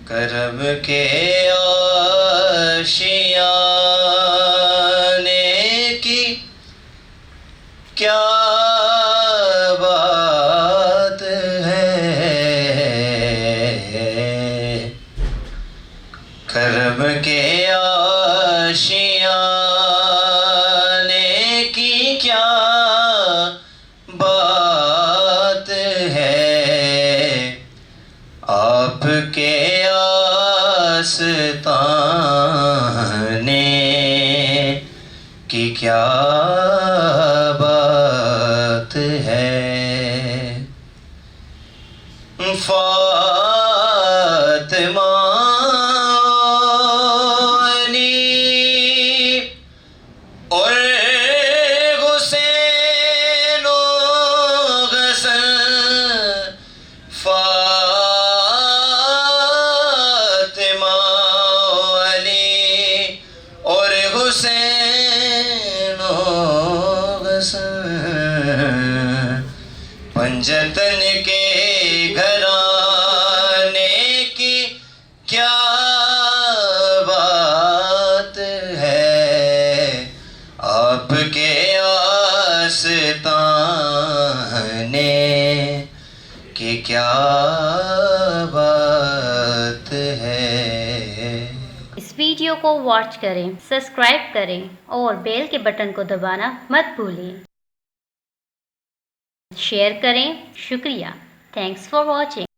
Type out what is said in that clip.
کرم کے آشیانے کی کیا بات ہے، کرم کے آشیانے کی کیا بات ہے، آپ کے آستانے کی کیا بات ہے، فاطمہ علی اور حسین و حسن، فاطمہ علی اور حسین و حسن، پنجتن کے گھرانے کی کیا بات ہے، آپ کے آستانے کی کیا بات ہے۔ اس ویڈیو کو واچ کریں، سبسکرائب کریں اور بیل کے بٹن کو دبانا مت بھولیں۔ شیئر کریں۔ شکریہ۔ Thanks for watching.